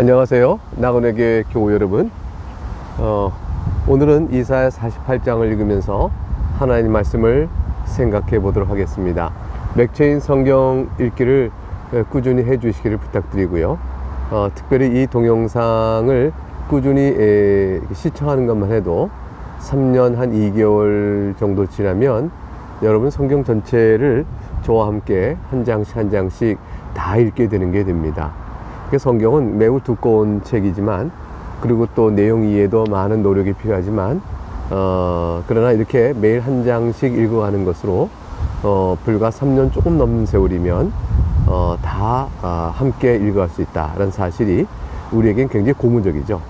안녕하세요. 나그네교회 교우 여러분. 오늘은 이사야 48장을 읽으면서 하나님 말씀을 생각해 보도록 하겠습니다. 맥체인 성경 읽기를 꾸준히 해 주시기를 부탁드리고요. 특별히 이 동영상을 꾸준히 시청하는 것만 해도 3년 한 2개월 정도 지나면 여러분 성경 전체를 저와 함께 한 장씩 한 장씩 다 읽게 되는 게 됩니다. 성경은 매우 두꺼운 책이지만, 그리고 또 내용 이해도 많은 노력이 필요하지만, 그러나 이렇게 매일 한 장씩 읽어가는 것으로 불과 3년 조금 넘는 세월이면 다 함께 읽어갈 수 있다는 사실이 우리에겐 굉장히 고무적이죠.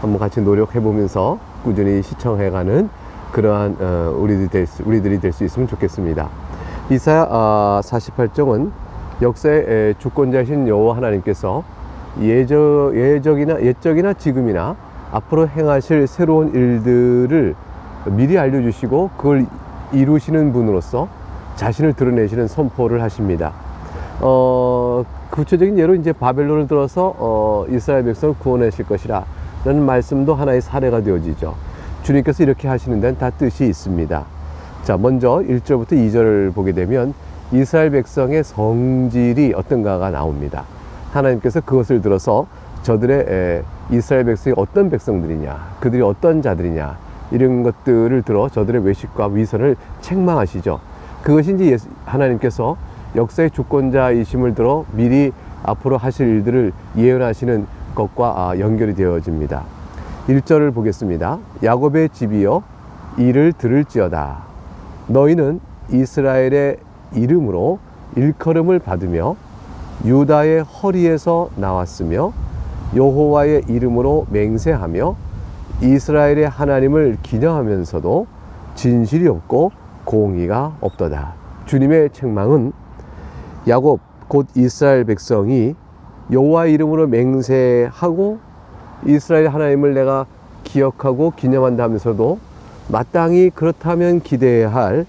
한번 같이 노력해 보면서 꾸준히 시청해가는 그러한 우리들이 될 수 있으면 좋겠습니다. 이사야 48장은 역사의 주권자신 여호와 하나님께서 예적이나 지금이나 앞으로 행하실 새로운 일들을 미리 알려주시고 그걸 이루시는 분으로서 자신을 드러내시는 선포를 하십니다. 구체적인 예로 이제 바벨론을 들어서 이스라엘 백성을 구원하실 것이라 라는 말씀도 하나의 사례가 되어지죠. 주님께서 이렇게 하시는 데는 다 뜻이 있습니다. 자, 먼저 1절부터 2절을 보게 되면 이스라엘 백성의 성질이 어떤가가 나옵니다. 하나님께서 그것을 들어서 저들의 이스라엘 백성이 어떤 백성들이냐, 그들이 어떤 자들이냐, 이런 것들을 들어 저들의 외식과 위선을 책망하시죠. 그것이 이제 하나님께서 역사의 주권자이심을 들어 미리 앞으로 하실 일들을 예언하시는 것과 연결이 되어집니다. 1절을 보겠습니다. 야곱의 집이여 이를 들을지어다. 너희는 이스라엘의 이름으로 일컬음을 받으며 유다의 허리에서 나왔으며 여호와의 이름으로 맹세하며 이스라엘의 하나님을 기념하면서도 진실이 없고 공의가 없도다. 주님의 책망은 야곱 곧 이스라엘 백성이 여호와의 이름으로 맹세하고 이스라엘 하나님을 내가 기억하고 기념한다 하면서도 마땅히 그렇다면 기대해야 할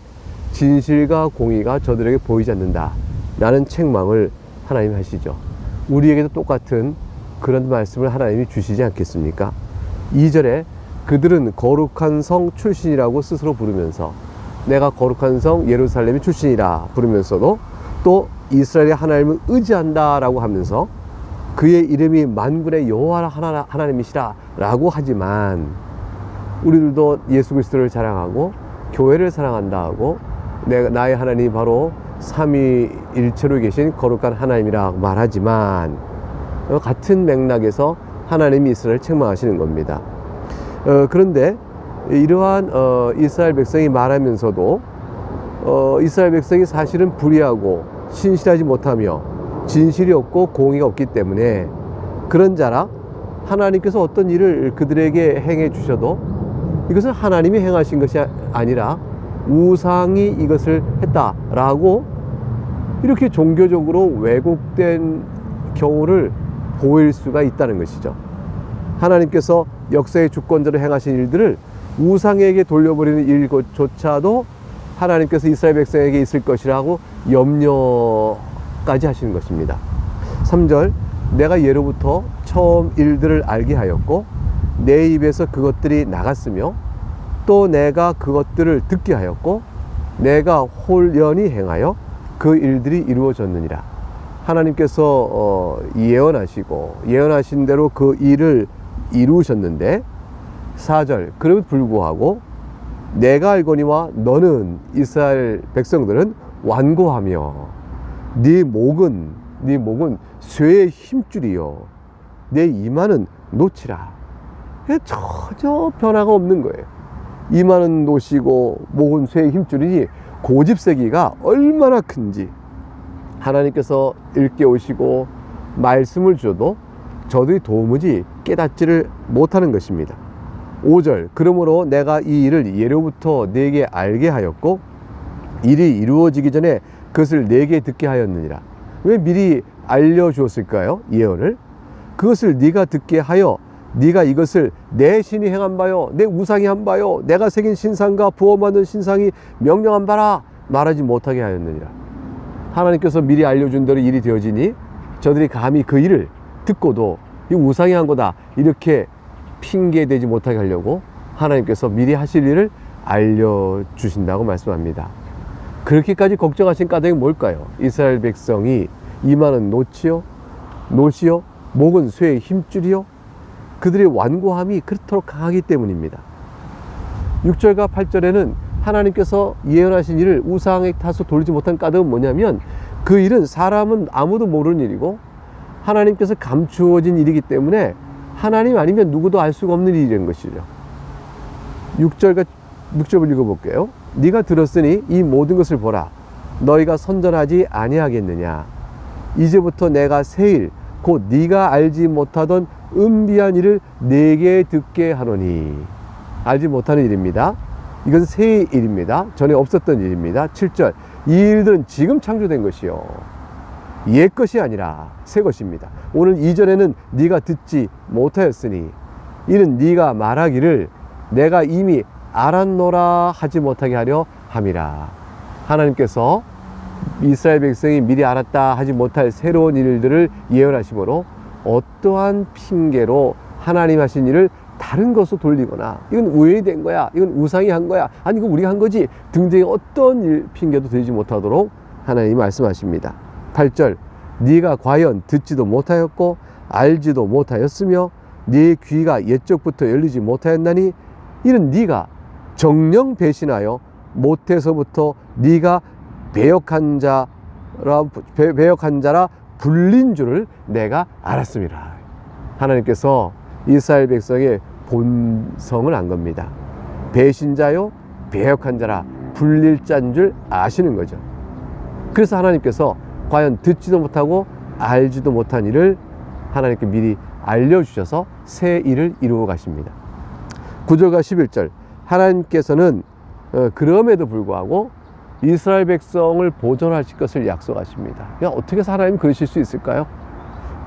진실과 공의가 저들에게 보이지 않는다 라는 책망을 하나님이 하시죠. 우리에게도 똑같은 그런 말씀을 하나님이 주시지 않겠습니까? 2절에 그들은 거룩한 성 출신이라고 스스로 부르면서, 내가 거룩한 성 예루살렘의 출신이라 부르면서도 또 이스라엘의 하나님을 의지한다 라고 하면서 그의 이름이 만군의 여호와 하나님이시라 라고 하지만, 우리들도 예수 그리스도를 자랑하고 교회를 사랑한다 하고 나의 하나님이 바로 삼위일체로 계신 거룩한 하나님이라 말하지만, 같은 맥락에서 하나님이 이스라엘을 책망하시는 겁니다. 그런데 이러한 이스라엘 백성이 말하면서도 이스라엘 백성이 사실은 불의하고 신실하지 못하며 진실이 없고 공의가 없기 때문에 그런 자라 하나님께서 어떤 일을 그들에게 행해 주셔도 이것은 하나님이 행하신 것이 아니라 우상이 이것을 했다라고 이렇게 종교적으로 왜곡된 경우를 보일 수가 있다는 것이죠. 하나님께서 역사의 주권자로 행하신 일들을 우상에게 돌려버리는 일조차도 하나님께서 이스라엘 백성에게 있을 것이라고 염려까지 하시는 것입니다. 3절, 내가 예로부터 처음 일들을 알게 하였고 내 입에서 그것들이 나갔으며 또 내가 그것들을 듣게 하였고 내가 홀연히 행하여 그 일들이 이루어졌느니라. 하나님께서 예언하시고 예언하신 대로 그 일을 이루셨는데, 4절, 그럼에도 불구하고 내가 알거니와 너는 이스라엘 백성들은 완고하며 네 목은 쇠의 힘줄이요 내 이마는 노치라. 전혀 변화가 없는 거예요. 이마는 노시고 목은 쇠의 힘줄이니 고집세기가 얼마나 큰지 하나님께서 일깨우시고 말씀을 주셔도 저들이 도무지 깨닫지를 못하는 것입니다. 5절, 그러므로 내가 이 일을 예로부터 네게 알게 하였고 일이 이루어지기 전에 그것을 네게 듣게 하였느니라. 왜 미리 알려주었을까요? 예언을. 그것을 네가 듣게 하여 네가 이것을 내 신이 행한 바요 내 우상이 한 바요 내가 새긴 신상과 부어만든 신상이 명령한 바라 말하지 못하게 하였느니라. 하나님께서 미리 알려준 대로 일이 되어지니 저들이 감히 그 일을 듣고도 이 우상이 한 거다 이렇게 핑계대지 못하게 하려고 하나님께서 미리 하실 일을 알려주신다고 말씀합니다. 그렇게까지 걱정하신 까닭이 뭘까요? 이스라엘 백성이 이마는 노치요, 목은 쇠의 힘줄이요, 그들의 완고함이 그렇도록 강하기 때문입니다. 6절과 8절에는 하나님께서 예언하신 일을 우상에 타서 돌리지 못한 까닭은 뭐냐면, 그 일은 사람은 아무도 모르는 일이고 하나님께서 감추어진 일이기 때문에 하나님 아니면 누구도 알 수가 없는 일인 것이죠. 6절과 6절을 읽어볼게요. 네가 들었으니 이 모든 것을 보라. 너희가 선전하지 아니하겠느냐. 이제부터 내가 새 일, 곧 네가 알지 못하던 은비한 일을 네게 듣게 하노니. 알지 못하는 일입니다. 이건 새 일입니다. 전에 없었던 일입니다. 7절. 이 일들은 지금 창조된 것이요, 옛 것이 아니라 새 것입니다. 오늘 2절에는 네가 듣지 못하였으니 이는 네가 말하기를 내가 이미 알았노라 하지 못하게 하려 함이라. 하나님께서 이스라엘 백성이 미리 알았다 하지 못할 새로운 일들을 예언하심으로 어떠한 핑계로 하나님 하신 일을 다른 것으로 돌리거나 이건 우연이 된 거야, 이건 우상이 한 거야, 아니 이거 우리가 한 거지 등등의 어떤 핑계도 되지 못하도록 하나님이 말씀하십니다. 8절. 네가 과연 듣지도 못하였고 알지도 못하였으며 네 귀가 옛적부터 열리지 못하였나니 이는 네가 정령 배신하여 못해서부터 네가 배역한 자라 불린 줄을 내가 알았습니다. 하나님께서 이스라엘 백성의 본성을 안 겁니다. 배신자요, 배역한 자라 불릴 자인 줄 아시는 거죠. 그래서 하나님께서 과연 듣지도 못하고 알지도 못한 일을 하나님께 미리 알려주셔서 새 일을 이루어 가십니다. 9절과 11절. 하나님께서는 그럼에도 불구하고 이스라엘 백성을 보존하실 것을 약속하십니다. 어떻게 해서 하나님이 그러실 수 있을까요?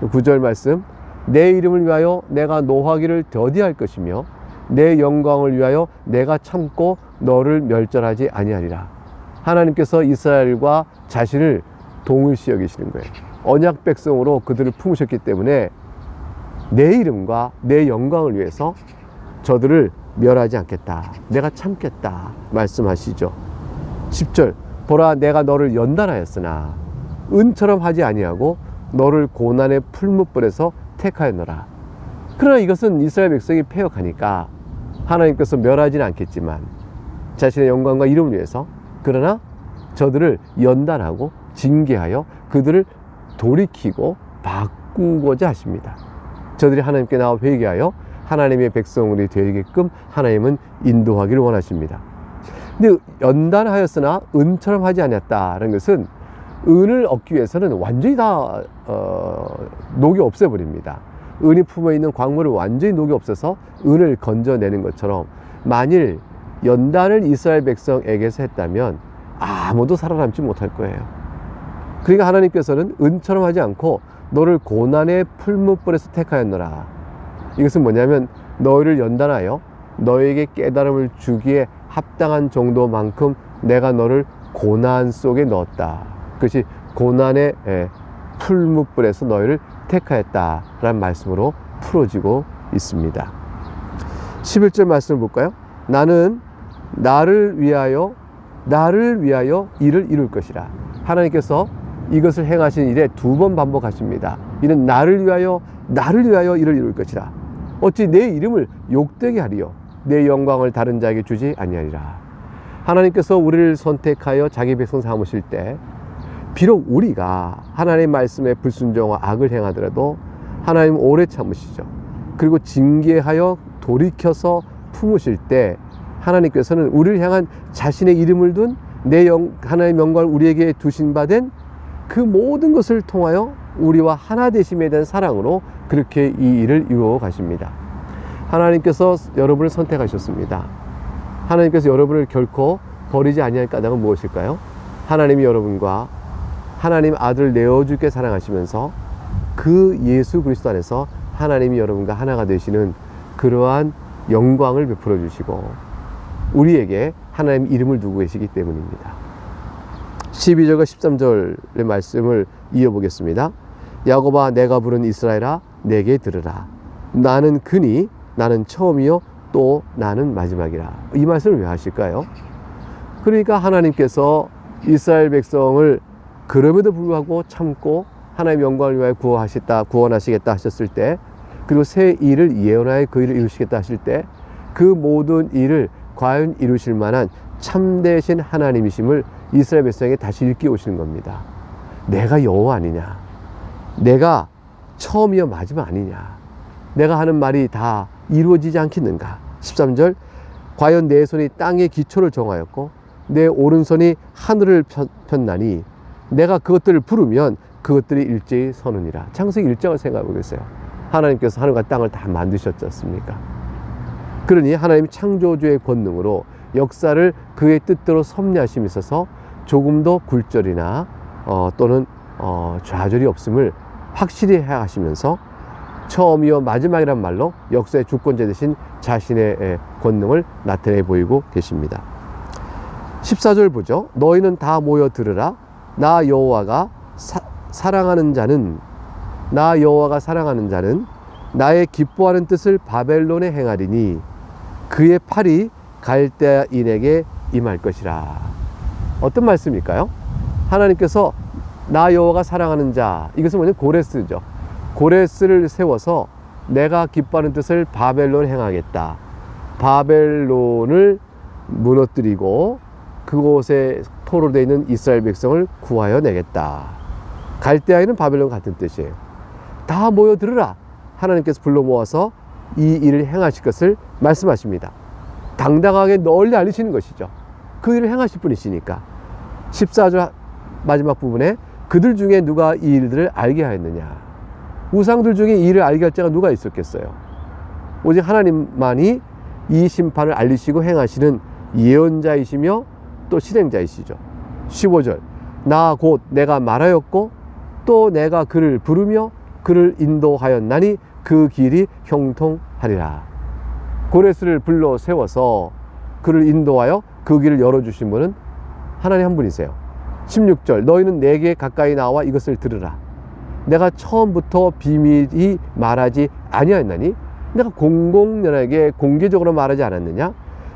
9절 말씀. 내 이름을 위하여 내가 노하기를 더디할 것이며 내 영광을 위하여 내가 참고 너를 멸절하지 아니하리라. 하나님께서 이스라엘과 자신을 동일시 여기시는 거예요. 언약 백성으로 그들을 품으셨기 때문에 내 이름과 내 영광을 위해서 저들을 멸하지 않겠다, 내가 참겠다 말씀하시죠. 10절. 보라, 내가 너를 연단하였으나 은처럼 하지 아니하고 너를 고난의 풀무불에서 택하였노라. 그러나 이것은 이스라엘 백성이 패역하니까 하나님께서 멸하지는 않겠지만 자신의 영광과 이름을 위해서, 그러나 저들을 연단하고 징계하여 그들을 돌이키고 바꾸고자 하십니다. 저들이 하나님께 나와 회개하여 하나님의 백성으로 되게끔 하나님은 인도하기를 원하십니다. 근데 연단하였으나 은처럼 하지 않았다는 것은 은을 얻기 위해서는 완전히 다 녹이 없애버립니다. 은이 품어있는 광물을 완전히 녹이 없어서 은을 건져내는 것처럼, 만일 연단을 이스라엘 백성에게서 했다면 아무도 살아남지 못할 거예요. 그러니까 하나님께서는 은처럼 하지 않고 너를 고난의 풀무불에서 택하였노라. 이것은 뭐냐면 너희를 연단하여 너에게 깨달음을 주기에 합당한 정도만큼 내가 너를 고난 속에 넣었다. 그것이 고난의 풀무불에서 너희를 택하였다라는 말씀으로 풀어지고 있습니다. 11절 말씀을 볼까요? 나는 나를 위하여 일을 이룰 것이라. 하나님께서 이것을 행하신 일에 2번 반복하십니다. 이는 나를 위하여 일을 이룰 것이라. 어찌 내 이름을 욕되게 하리요, 내 영광을 다른 자에게 주지 아니하리라. 하나님께서 우리를 선택하여 자기 백성 삼으실 때 비록 우리가 하나님의 말씀에 불순종과 악을 행하더라도 하나님 오래 참으시죠. 그리고 징계하여 돌이켜서 품으실 때 하나님께서는 우리를 향한 자신의 이름을 둔 하나님의 영광을 우리에게 두신 바 된 그 모든 것을 통하여 우리와 하나 되심에 대한 사랑으로 그렇게 이 일을 이루어 가십니다. 하나님께서 여러분을 선택하셨습니다. 하나님께서 여러분을 결코 버리지 아니할 까닭은 무엇일까요? 하나님이 여러분과 하나님 아들 내어주게 사랑하시면서 그 예수 그리스도 안에서 하나님이 여러분과 하나가 되시는 그러한 영광을 베풀어 주시고 우리에게 하나님 이름을 두고 계시기 때문입니다. 12절과 13절의 말씀을 이어보겠습니다. 야곱아, 내가 부른 이스라엘아, 내게 들으라. 나는 그니 나는 처음이요 또 나는 마지막이라. 이 말씀을 왜 하실까요? 그러니까 하나님께서 이스라엘 백성을 그럼에도 불구하고 참고 하나님의 영광을 위하여 구원하시겠다 하셨을 때, 그리고 새 일을 예언하여 그 일을 이루시겠다 하실 때, 그 모든 일을 과연 이루실 만한 참되신 하나님이심을 이스라엘 백성에게 다시 일깨우시는 겁니다. 내가 여호와 아니냐, 내가 처음이요 마지막 아니냐, 내가 하는 말이 다 이루어지지 않겠는가. 13절, 과연 내 손이 땅의 기초를 정하였고 내 오른손이 하늘을 폈나니 내가 그것들을 부르면 그것들이 일제히 서느니라. 창세기 1장을 생각해 보겠어요. 하나님께서 하늘과 땅을 다 만드셨지 않습니까? 그러니 하나님 창조주의 권능으로 역사를 그의 뜻대로 섭리하심이 있어서 조금도 굴절이나 또는 좌절이 없음을 확실히 해하시면서 처음이요 마지막이란 말로 역사의 주권자 되신 자신의 권능을 나타내 보이고 계십니다. 14절 보죠. 너희는 다 모여 들으라. 나 여호와가 사랑하는 자는 나의 기뻐하는 뜻을 바벨론에 행하리니 그의 팔이 갈대아인에게 임할 것이라. 어떤 말씀일까요? 하나님께서 나 여호와가 사랑하는 자, 이것은 뭐냐면 고레스죠. 고레스를 세워서 내가 기뻐하는 뜻을 바벨론에 행하겠다. 바벨론을 무너뜨리고 그곳에 토로 되어 있는 이스라엘 백성을 구하여 내겠다. 갈대아인은 바벨론 같은 뜻이에요. 다 모여 들으라. 하나님께서 불러 모아서 이 일을 행하실 것을 말씀하십니다. 당당하게 널리 알리시는 것이죠. 그 일을 행하실 분이시니까. 14절 마지막 부분에 그들 중에 누가 이 일들을 알게 하였느냐. 우상들 중에 이 일을 알게 할 자가 누가 있었겠어요. 오직 하나님만이 이 심판을 알리시고 행하시는 예언자이시며 또 실행자이시죠. 15절, 나 곧 내가 말하였고 또 내가 그를 부르며 그를 인도하였나니 그 길이 형통하리라. 고레스를 불러 세워서 그를 인도하여 그 길을 열어주신 분은 하나님 한 분이세요. 16절, 너희는 내게 가까이 나와 이것을 들으라. 내가 처음부터 비밀히 말하지 아니하였나니 내가 공공연하게 공개적으로 말하지 않았느냐.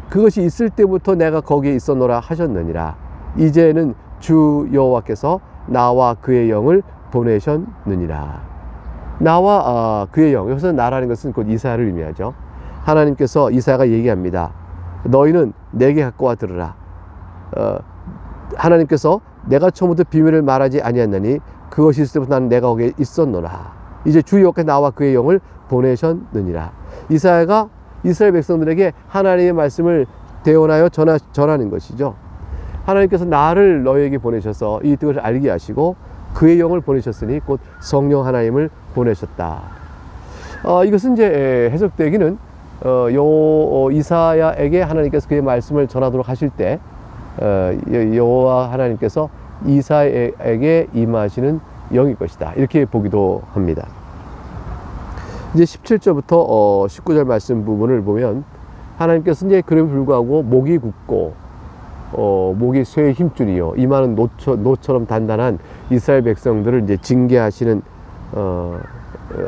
그것이 있을 때부터 내가 거기에 있었노라 하셨느니라. 이제는 주 여호와께서 나와 그의 영을 보내셨느니라. 나와 그의 영, 여기서 나라는 것은 곧 이사야를 의미하죠. 하나님께서 이사야가 얘기합니다. 너희는 내게 갖고 와 들으라. 하나님께서 내가 처음부터 비밀을 말하지 아니하였나니 그것이 있을 때부터 나는 내가 거기에 있었노라. 이제 주 여호와께서 나와 그의 영을 보내셨느니라. 이사야가 이스라엘 백성들에게 하나님의 말씀을 대언하여 전하는 것이죠. 하나님께서 나를 너희에게 보내셔서 이 뜻을 알게 하시고 그의 영을 보내셨으니 곧 성령 하나님을 보내셨다. 이것은 이제 해석되기는 이사야에게 하나님께서 그의 말씀을 전하도록 하실 때 여호와 하나님께서 이사야에게 임하시는 영일 것이다. 이렇게 보기도 합니다. 이제 17절부터 19절 말씀 부분을 보면 하나님께서 이제 그럼에도 불구하고 목이 굳고 목이 쇠의 힘줄이요 이마는 노처럼 단단한 이스라엘 백성들을 이제 징계하시는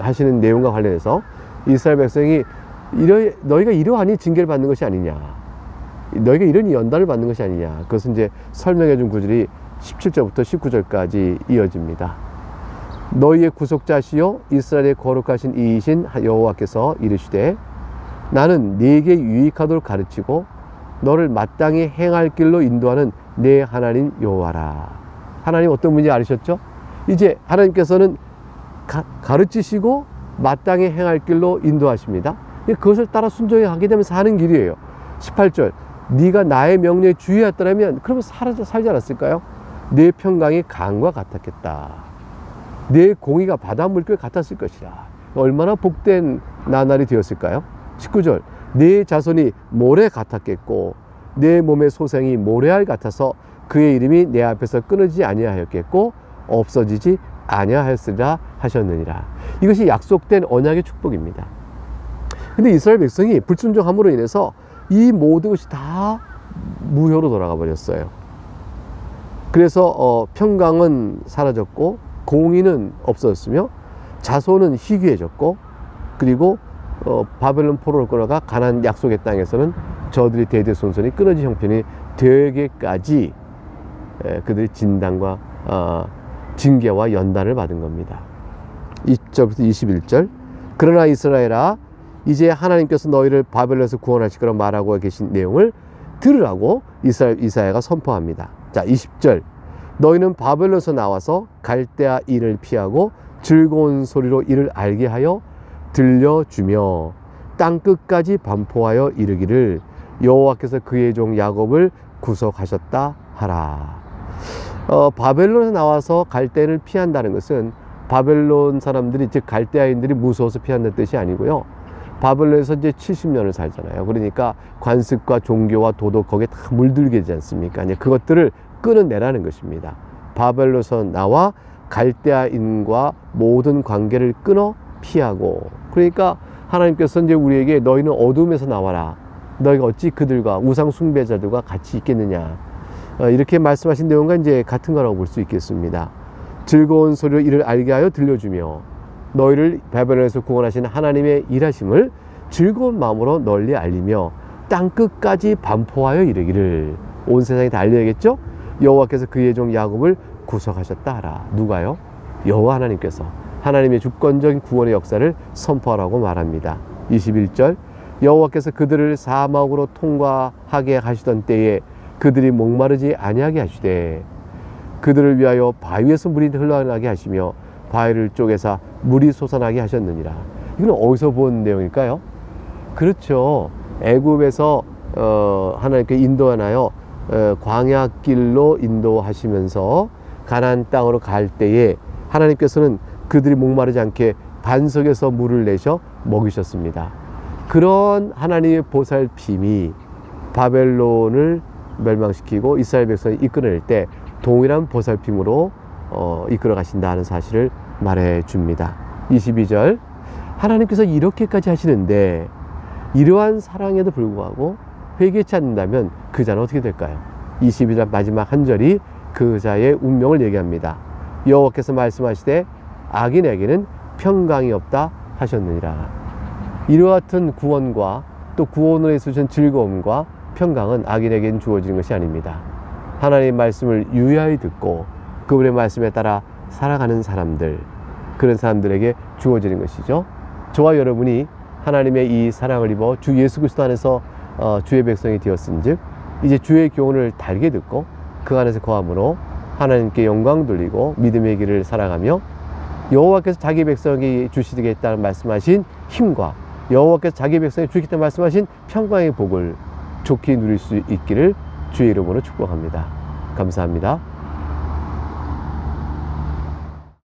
하시는 내용과 관련해서 이스라엘 백성이 너희가 이러하니 징계를 받는 것이 아니냐, 너희가 이러니 연단을 받는 것이 아니냐, 그것은 이제 설명해 준 구절이 17절부터 19절까지 이어집니다. 너희의 구속자시요 이스라엘의 거룩하신 이이신 여호와께서 이르시되 나는 네게 유익하도록 가르치고 너를 마땅히 행할 길로 인도하는 내 하나님 여호와라. 하나님 어떤 분인지 아시셨죠? 이제 하나님께서는 가르치시고 마땅히 행할 길로 인도하십니다. 그것을 따라 순종히 하게 되면 사는 길이에요. 18절, 네가 나의 명령에 주의하였더라면 그러면 살지 않았을까요? 내 평강이 강과 같았겠다. 내 공의가 바다 물결 같았을 것이라. 얼마나 복된 나날이 되었을까요? 19절, 내 자손이 모래 같았겠고 내 몸의 소생이 모래알 같아서 그의 이름이 내 앞에서 끊어지지 아니하였겠고 없어지지 아니하였으리라 하셨느니라. 이것이 약속된 언약의 축복입니다. 근데 이스라엘 백성이 불순종함으로 인해서 이 모든 것이 다 무효로 돌아가 버렸어요. 그래서 평강은 사라졌고 공의는 없어졌으며 자손은 희귀해졌고, 그리고 바벨론 포로를 끌어가 가나안 약속의 땅에서는 저들이 대대손손이 끊어진 형편이 되게까지 그들이 진단과 징계와 연단을 받은 겁니다. 20절부터 21절. 그러나 이스라엘아, 이제 하나님께서 너희를 바벨론에서 구원하실 거라 말하고 계신 내용을 들으라고 이사야가 선포합니다. 자, 20절. 너희는 바벨론에서 나와서 갈대아 일을 피하고 즐거운 소리로 이를 알게 하여 들려주며 땅 끝까지 반포하여 이르기를 여호와께서 그의 종 야곱을 구속하셨다 하라. 바벨론에서 나와서 갈대를 피한다는 것은 바벨론 사람들이, 즉 갈대아인들이 무서워서 피한다는 뜻이 아니고요. 바벨론에서 이제 70년을 살잖아요. 그러니까 관습과 종교와 도덕 거기에 다 물들게 되지 않습니까? 이제 그것들을 끊어내라는 것입니다. 바벨론에서 나와 갈대아인과 모든 관계를 끊어 피하고, 그러니까 하나님께서 이제 우리에게 너희는 어둠에서 나와라. 너희가 어찌 그들과 우상 숭배자들과 같이 있겠느냐. 이렇게 말씀하신 내용과 이제 같은 거라고 볼 수 있겠습니다. 즐거운 소리로 이를 알게 하여 들려주며 너희를 바벨론에서 구원하신 하나님의 일하심을 즐거운 마음으로 널리 알리며 땅 끝까지 반포하여 이르기를. 온 세상에 다 알려야겠죠? 여호와께서 그의 종 야곱을 구속하셨다 하라. 누가요? 여호와 하나님께서 하나님의 주권적인 구원의 역사를 선포하라고 말합니다. 21절. 여호와께서 그들을 사막으로 통과하게 하시던 때에 그들이 목마르지 아니하게 하시되 그들을 위하여 바위에서 물이 흘러나게 하시며 바위를 쪼개사 물이 솟아나게 하셨느니라. 이건 어디서 본 내용일까요? 그렇죠. 애굽에서 하나님께 인도하나요? 광야길로 인도하시면서 가나안 땅으로 갈 때에 하나님께서는 그들이 목마르지 않게 반석에서 물을 내셔 먹이셨습니다. 그런 하나님의 보살핌이 바벨론을 멸망시키고 이스라엘 백성을 이끌어낼 때 동일한 보살핌으로 이끌어 가신다는 사실을 말해 줍니다. 22절. 하나님께서 이렇게까지 하시는데 이러한 사랑에도 불구하고 회개치 않는다면 그 자는 어떻게 될까요? 22절 마지막 한 절이 그 자의 운명을 얘기합니다. 여호와께서 말씀하시되 악인에게는 평강이 없다 하셨느니라. 이와 같은 구원과 또 구원을 해서 주신 즐거움과 평강은 악인에게는 주어지는 것이 아닙니다. 하나님의 말씀을 유의하여 듣고 그분의 말씀에 따라 살아가는 사람들, 그런 사람들에게 주어지는 것이죠. 저와 여러분이 하나님의 이 사랑을 입어 주 예수 그리스도 안에서 주의 백성이 되었은즉 이제 주의 교훈을 달게 듣고 그 안에서 거함으로 하나님께 영광 돌리고 믿음의 길을 살아가며 여호와께서 자기 백성에게 주시겠다는 말씀하신 힘과 여호와께서 자기 백성에게 주시겠다는 말씀하신 평강의 복을 좋게 누릴 수 있기를 주의 이름으로 축복합니다. 감사합니다.